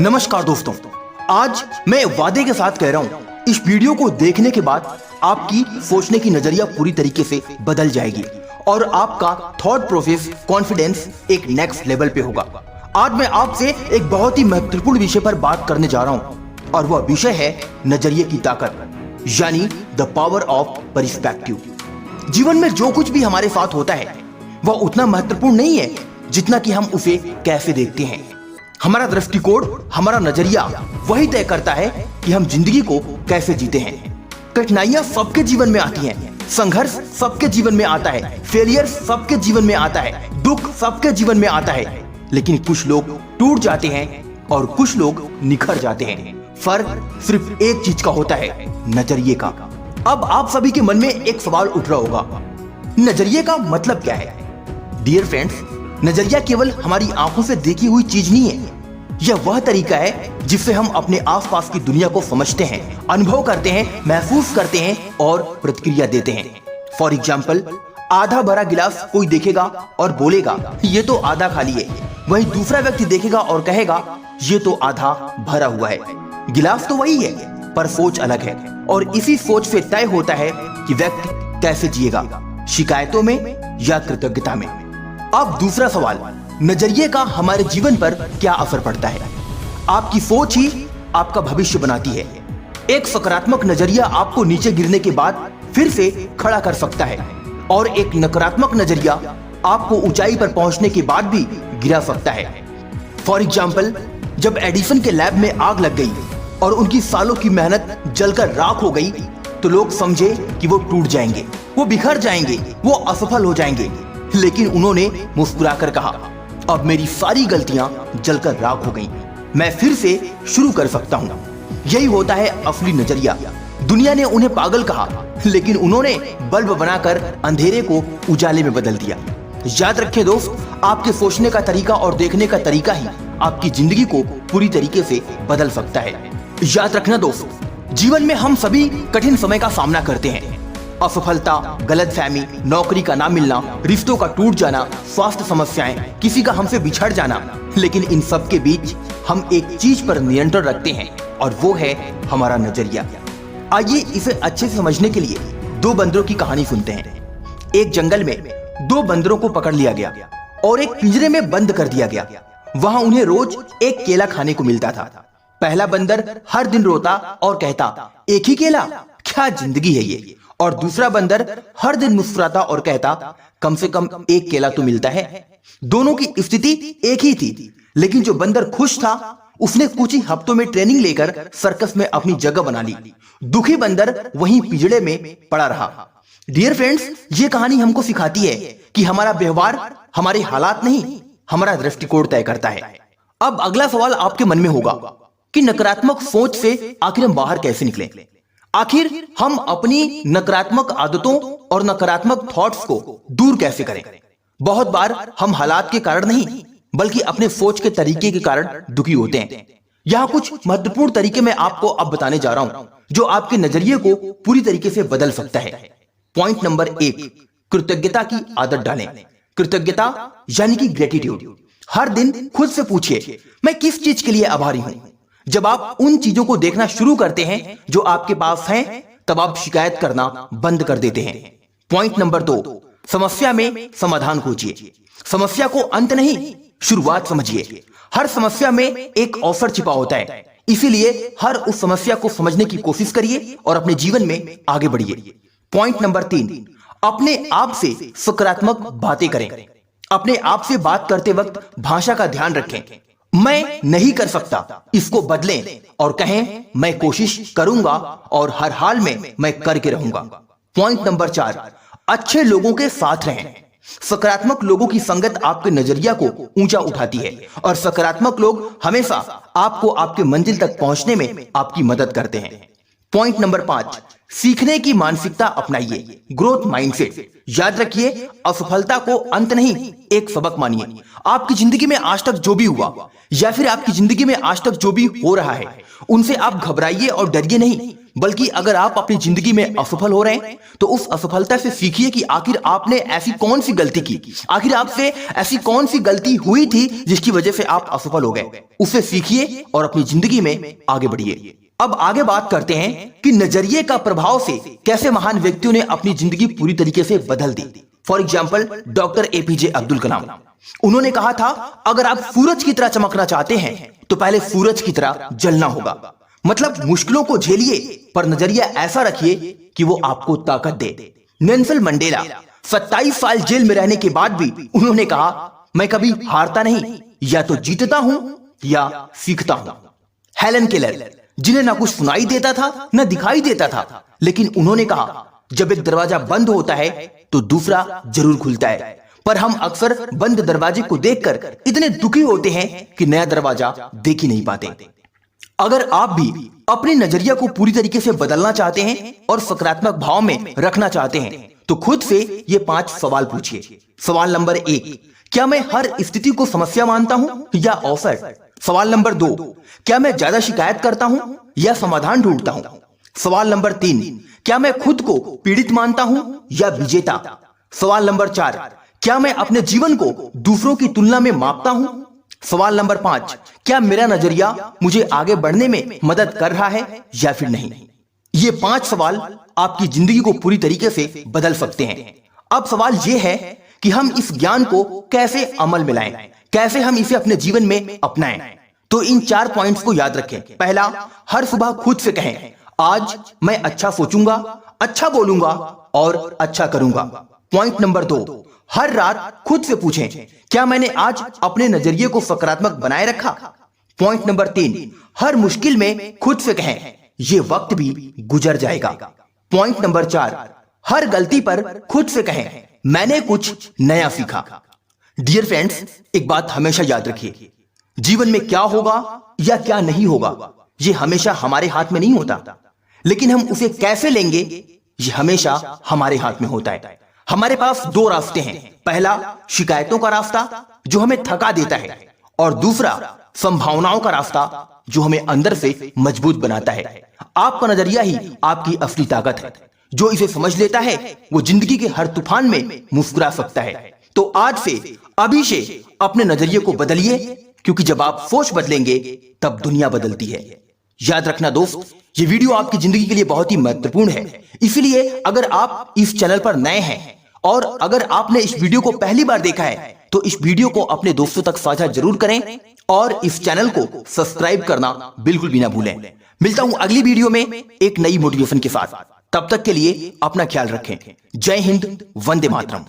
नमस्कार दोस्तों, आज मैं वादे के साथ कह रहा हूँ, इस वीडियो को देखने के बाद आपकी सोचने की नजरिया पूरी तरीके से बदल जाएगी और आपका थॉट प्रोसेस, कॉन्फिडेंस एक नेक्स्ट लेवल पे होगा। आज मैं आपसे एक बहुत ही महत्वपूर्ण विषय पर बात करने जा रहा हूँ और वह विषय है नजरिए की ताकत, यानी द पावर ऑफ पर्सपेक्टिव। जीवन में जो कुछ भी हमारे साथ होता है वह उतना महत्वपूर्ण नहीं है जितना कि हम उसे कैसे देखते हैं। हमारा दृष्टिकोण, हमारा नजरिया वही तय करता है कि हम जिंदगी को कैसे जीते हैं। कठिनाइयां सबके जीवन में आती हैं, संघर्ष सबके जीवन में आता है, फेलियर सबके जीवन में आता है, दुख सबके जीवन में आता है, लेकिन कुछ लोग टूट जाते हैं और कुछ लोग निखर जाते हैं। फर्क सिर्फ एक चीज का होता है, नजरिए का। अब आप सभी के मन में एक सवाल उठ रहा होगा, नजरिए का मतलब क्या है? डियर फ्रेंड्स, नजरिया केवल हमारी आंखों से देखी हुई चीज नहीं है, यह वह तरीका है जिससे हम अपने आसपास की दुनिया को समझते हैं, अनुभव करते हैं, महसूस करते हैं और प्रतिक्रिया देते हैं। फॉर एग्जाम्पल, आधा भरा गिलास कोई देखेगा और बोलेगा ये तो आधा खाली है, वहीं दूसरा व्यक्ति देखेगा और कहेगा ये तो आधा भरा हुआ है। गिलास तो वही है पर सोच अलग है और इसी सोच से तय होता है कि व्यक्ति कैसे जिएगा, शिकायतों में या कृतज्ञता में। अब दूसरा सवाल, नजरिए का हमारे जीवन पर क्या असर पड़ता है? आपकी सोच ही आपका भविष्य बनाती है। एक सकारात्मक नजरिया आपको नीचे गिरने के बाद फिर से खड़ा कर सकता है और एक नकारात्मक नजरिया आपको ऊंचाई पर पहुंचने के बाद भी गिरा सकता है। फॉर एग्जाम्पल, जब एडिसन के लैब में आग लग गई और उनकी सालों की मेहनत जलकर राख हो गई तो लोग समझे कि वो टूट जाएंगे, वो बिखर जाएंगे, वो असफल हो जाएंगे, लेकिन उन्होंने मुस्कुराकर कहा अब मेरी सारी गलतियां जलकर राख हो गईं, मैं फिर से शुरू कर सकता हूं। यही होता है असली नजरिया। दुनिया ने उन्हें पागल कहा, लेकिन उन्होंने बल्ब बनाकर अंधेरे को उजाले में बदल दिया। याद रखें दोस्त, आपके सोचने का तरीका और देखने का तरीका ही आपकी जिंदगी को पूरी तरीके से बदल सकता है। याद रखना दोस्त, जीवन में हम सभी कठिन समय का सामना करते हैं। असफलता, गलतफहमी, नौकरी का ना मिलना, रिश्तों का टूट जाना, स्वास्थ्य समस्याएं, किसी का हमसे बिछड़ जाना, लेकिन इन सब के बीच हम एक चीज पर नियंत्रण रखते हैं और वो है हमारा नजरिया। आइए इसे अच्छे से समझने के लिए दो बंदरों की कहानी सुनते हैं। एक जंगल में दो बंदरों को पकड़ लिया गया और एक पिंजरे में बंद कर दिया गया। वहां उन्हें रोज एक केला खाने को मिलता था। पहला बंदर हर दिन रोता और कहता एक ही केला, क्या जिंदगी है ये। और दूसरा बंदर हर दिन मुस्कुराता और कहता कम से कम एक केला तो मिलता है। दोनों की स्थिति एक ही थी, लेकिन जो बंदर खुश था उसने कुछ ही हफ्तों में ट्रेनिंग लेकर सर्कस में अपनी जगह बना ली। दुखी बंदर वहीं पिंजड़े में पड़ा रहा। डियर फ्रेंड्स, ये कहानी हमको सिखाती है कि हमारा व्यवहार हमारे हालात नहीं, हमारा दृष्टिकोण तय करता है। अब अगला सवाल आपके मन में होगा कि नकारात्मक सोच से आखिर हम बाहर कैसे निकलें? आखिर हम अपनी नकारात्मक आदतों और नकारात्मक थॉट्स को दूर कैसे करें? बहुत बार हम हालात के कारण नहीं बल्कि अपने सोच के तरीके के कारण दुखी होते हैं। यहाँ कुछ महत्वपूर्ण तरीके मैं आपको अब बताने जा रहा हूं जो आपके नजरिए को पूरी तरीके से बदल सकता है। पॉइंट नंबर 1, कृतज्ञता की आदत डालें। कृतज्ञता यानी कि ग्रेटिट्यूड। हर दिन खुद से पूछिए मैं किस चीज के लिए आभारी हूं। जब आप उन चीजों को देखना शुरू करते हैं जो आपके पास हैं, तब आप शिकायत करना बंद कर देते हैं। पॉइंट नंबर 2, समस्या में समाधान खोजिए। समस्या को अंत नहीं, शुरुआत समझिए। हर समस्या में एक अवसर छिपा होता है, इसीलिए हर उस समस्या को समझने की कोशिश करिए और अपने जीवन में आगे बढ़िए। पॉइंट नंबर 3, अपने आप से सकारात्मक बातें करें। अपने आप से बात करते वक्त भाषा का ध्यान रखें। मैं नहीं कर सकता, इसको बदलें और कहें मैं कोशिश करूंगा और हर हाल में मैं करके रहूंगा। पॉइंट नंबर 4, अच्छे लोगों के साथ रहें। सकारात्मक लोगों की संगत आपके नजरिया को ऊंचा उठाती है और सकारात्मक लोग हमेशा आपको आपके मंजिल तक पहुंचने में आपकी मदद करते हैं। पॉइंट नंबर 5, सीखने की मानसिकता अपनाइए, ग्रोथ माइंडसेट। याद रखिए, असफलता को अंत नहीं, एक सबक मानिए। आपकी जिंदगी में आज तक जो भी हुआ या फिर आपकी जिंदगी में आज तक जो भी हो रहा है, उनसे आप घबराइए और डरिए नहीं, बल्कि अगर आप अपनी जिंदगी में असफल हो रहे हैं तो उस असफलता से सीखिए कि आखिर आपने ऐसी कौन सी गलती की, आखिर आपसे ऐसी कौन सी गलती हुई थी जिसकी वजह से आप असफल हो गए। उससे सीखिए और अपनी जिंदगी में आगे बढ़िए। अब आगे बात करते हैं कि नजरिए का प्रभाव से कैसे महान व्यक्तियों ने अपनी जिंदगी पूरी तरीके से बदल दी। For example, doctor APJ Abdul Kalam. उन्होंने कहा था, अगर आप सूरज की तरह चमकना चाहते हैं तो पहले सूरज की तरह जलना होगा। मतलब मुश्किलों को झेलिए पर नजरिया ऐसा रखिए कि वो आपको ताकत दे। नेल्सन मंडेला, 27 साल जेल में रहने के बाद भी उन्होंने कहा, मैं कभी हारता नहीं, या तो जीतता हूं या सीखता हूं। हेलन केलर, जिन्हें ना कुछ सुनाई देता था न दिखाई देता था, लेकिन उन्होंने कहा, जब एक दरवाजा बंद होता है तो दूसरा जरूर खुलता है, पर हम अक्सर बंद दरवाजे को देखकर इतने दुखी होते हैं कि नया दरवाजा देख ही नहीं पाते। अगर आप भी अपने नजरिया को पूरी तरीके से बदलना चाहते हैं और सकारात्मक भाव में रखना चाहते हैं तो खुद से ये 5 सवाल पूछिए। सवाल नंबर 1, क्या मैं हर स्थिति को समस्या मानता हूं या अवसर? सवाल नंबर 2, क्या मैं ज्यादा शिकायत करता हूं या समाधान ढूंढता हूं? सवाल नंबर 3, क्या मैं खुद को पीड़ित मानता हूं या विजेता? सवाल नंबर 4, क्या मैं अपने जीवन को दूसरों की तुलना में मापता हूं? सवाल नंबर 5, क्या मेरा नजरिया मुझे आगे बढ़ने में मदद कर रहा है या फिर नहीं? ये 5 सवाल आपकी जिंदगी को पूरी तरीके से बदल सकते हैं। अब सवाल ये है कि हम इस ज्ञान को कैसे अमल में लाएं, कैसे हम इसे अपने जीवन में अपनाएं। तो इन 4 पॉइंट्स को याद रखें। पहला, हर सुबह खुद से कहें, आज मैं अच्छा सोचूंगा, अच्छा बोलूंगा और अच्छा करूंगा। पॉइंट नंबर 2, हर रात खुद से पूछें, क्या मैंने आज अपने नजरिए को सकारात्मक बनाए रखा? पॉइंट नंबर 3, हर मुश्किल में खुद से कहें, ये वक्त भी गुजर जाएगा। पॉइंट नंबर 4, हर गलती पर खुद से कहें, मैंने कुछ नया सीखा। डियर फ्रेंड्स, एक बात हमेशा याद रखिए, जीवन में क्या होगा या क्या नहीं होगा ये हमेशा हमारे हाथ में नहीं होता, लेकिन हम उसे कैसे लेंगे ये हमेशा हमारे हाथ में होता है। हमारे पास 2 रास्ते हैं। पहला, शिकायतों का रास्ता जो हमें थका देता है, और दूसरा, संभावनाओं का रास्ता जो हमें अंदर से मजबूत बनाता है। आपका नजरिया ही आपकी असली ताकत है। जो इसे समझ लेता है वो जिंदगी के हर तूफान में मुस्कुरा सकता है। तो आज से, अभी से अपने नजरिए को बदलिए, क्योंकि जब आप सोच बदलेंगे तब दुनिया बदलती है। याद रखना दोस्त, ये वीडियो आपकी जिंदगी के लिए बहुत ही महत्वपूर्ण है। इसलिए अगर आप इस चैनल पर नए हैं और अगर आपने इस वीडियो को पहली बार देखा है तो इस वीडियो को अपने दोस्तों तक साझा जरूर करें और इस चैनल को सब्सक्राइब करना बिल्कुल भी ना भूलें। मिलता हूं अगली वीडियो में एक नई मोटिवेशन के साथ। तब तक के लिए अपना ख्याल रखें। जय हिंद, वंदे मातरम।